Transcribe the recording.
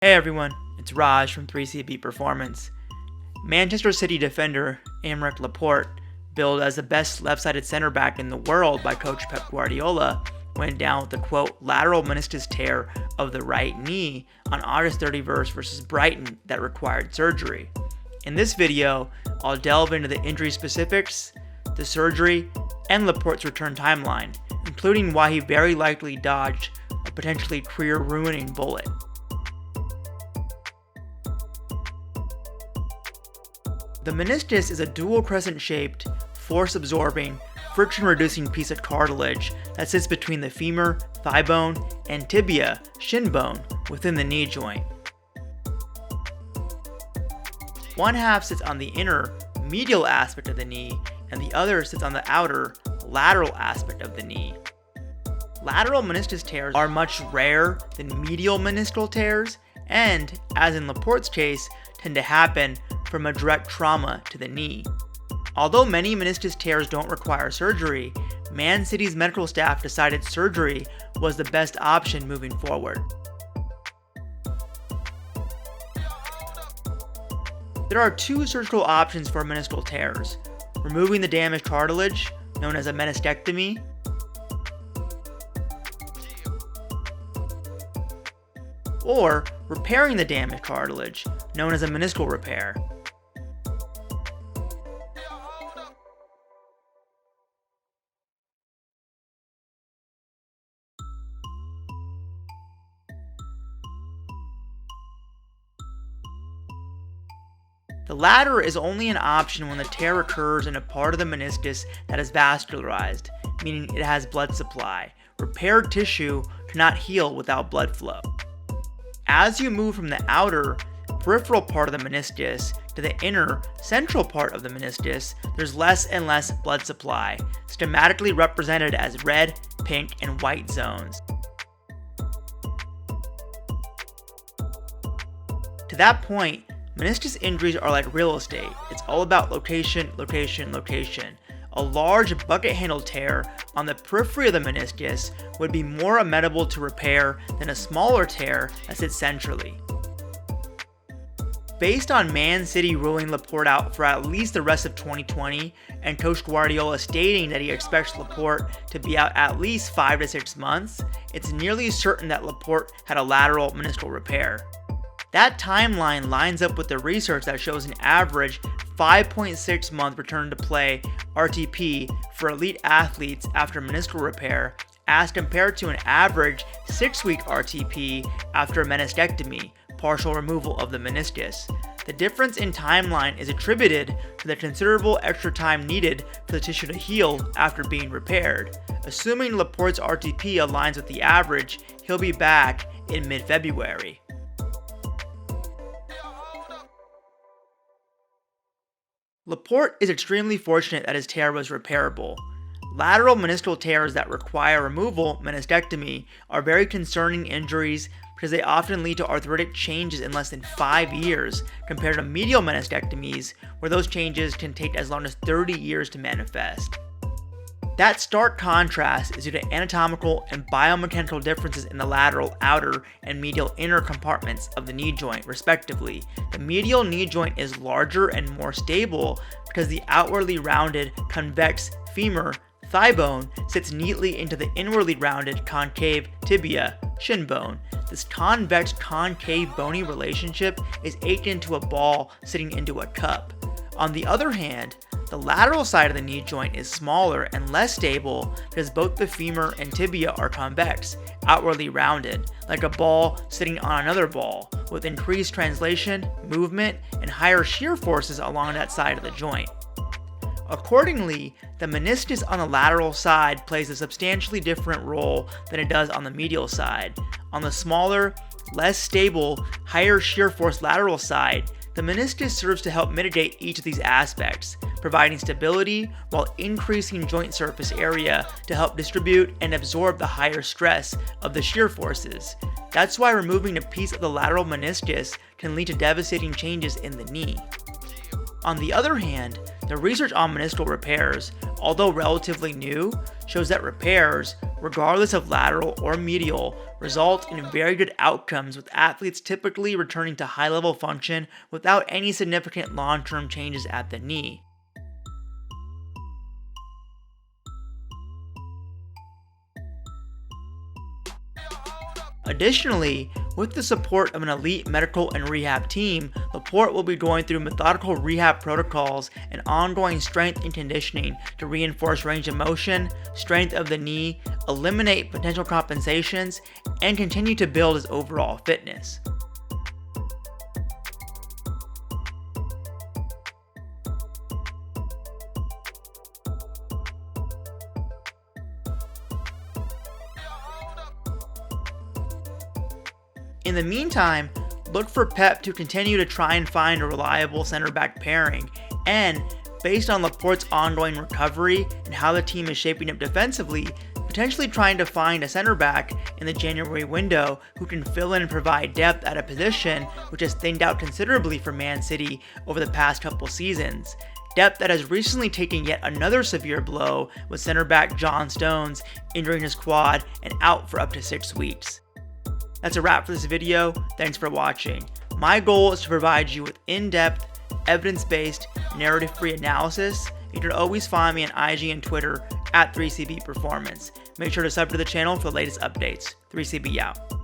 Hey everyone, it's Raj from 3CB Performance. Manchester City defender Aymeric Laporte, billed as the best left-sided center back in the world by coach Pep Guardiola, went down with a quote lateral meniscus tear of the right knee on August 31st versus Brighton that required surgery. In this video, I'll delve into the injury specifics, the surgery, and Laporte's return timeline, including why he very likely dodged a potentially career-ruining bullet. The meniscus is a dual crescent-shaped, force-absorbing, friction-reducing piece of cartilage that sits between the femur, thigh bone, and tibia, shin bone, within the knee joint. One half sits on the inner, medial aspect of the knee, and the other sits on the outer, lateral aspect of the knee. Lateral meniscus tears are much rarer than medial meniscal tears, and, as in Laporte's case, tend to happen from a direct trauma to the knee. Although many meniscus tears don't require surgery, Man City's medical staff decided surgery was the best option moving forward. There are two surgical options for meniscal tears: removing the damaged cartilage, known as a meniscectomy, or repairing the damaged cartilage, known as a meniscal repair. The latter is only an option when the tear occurs in a part of the meniscus that is vascularized, meaning it has blood supply. Repaired tissue cannot heal without blood flow. As you move from the outer, peripheral part of the meniscus to the inner, central part of the meniscus, there's less and less blood supply, schematically represented as red, pink, and white zones. To that point, meniscus injuries are like real estate. It's all about location, location, location. A large bucket-handled tear on the periphery of the meniscus would be more amenable to repair than a smaller tear that sits centrally. Based on Man City ruling Laporte out for at least the rest of 2020, and Coach Guardiola stating that he expects Laporte to be out at least 5 to 6 months, it's nearly certain that Laporte had a lateral meniscal repair. That timeline lines up with the research that shows an average 5.6 month return to play RTP for elite athletes after meniscal repair, as compared to an average 6-week RTP after a meniscectomy, partial removal of the meniscus. The difference in timeline is attributed to the considerable extra time needed for the tissue to heal after being repaired. Assuming Laporte's RTP aligns with the average, he'll be back in mid-February. Laporte is extremely fortunate that his tear was repairable. Lateral meniscal tears that require removal, meniscectomy, are very concerning injuries because they often lead to arthritic changes in less than 5 years, compared to medial meniscectomies, where those changes can take as long as 30 years to manifest. That stark contrast is due to anatomical and biomechanical differences in the lateral outer and medial inner compartments of the knee joint, respectively. The medial knee joint is larger and more stable because the outwardly rounded convex femur, thigh bone, sits neatly into the inwardly rounded concave tibia, shin bone. This convex-concave bony relationship is akin to a ball sitting into a cup. On the other hand, the lateral side of the knee joint is smaller and less stable because both the femur and tibia are convex, outwardly rounded, like a ball sitting on another ball, with increased translation, movement, and higher shear forces along that side of the joint. Accordingly, the meniscus on the lateral side plays a substantially different role than it does on the medial side. On the smaller, less stable, higher shear force lateral side, the meniscus serves to help mitigate each of these aspects, providing stability while increasing joint surface area to help distribute and absorb the higher stress of the shear forces. That's why removing a piece of the lateral meniscus can lead to devastating changes in the knee. On the other hand, the research on meniscal repairs, although relatively new, shows that repairs, regardless of lateral or medial, result in very good outcomes, with athletes typically returning to high-level function without any significant long-term changes at the knee. Additionally, with the support of an elite medical and rehab team, Laporte will be going through methodical rehab protocols and ongoing strength and conditioning to reinforce range of motion, strength of the knee, eliminate potential compensations, and continue to build his overall fitness. In the meantime, look for Pep to continue to try and find a reliable center back pairing, and based on Laporte's ongoing recovery and how the team is shaping up defensively, potentially trying to find a center back in the January window who can fill in and provide depth at a position which has thinned out considerably for Man City over the past couple seasons. Depth that has recently taken yet another severe blow, with center back John Stones injuring his quad and out for up to 6 weeks. That's a wrap for this video. Thanks for watching. My goal is to provide you with in-depth, evidence-based, narrative-free analysis. You can always find me on IG and Twitter at 3CB Performance. Make sure to sub to the channel for the latest updates. 3CB out.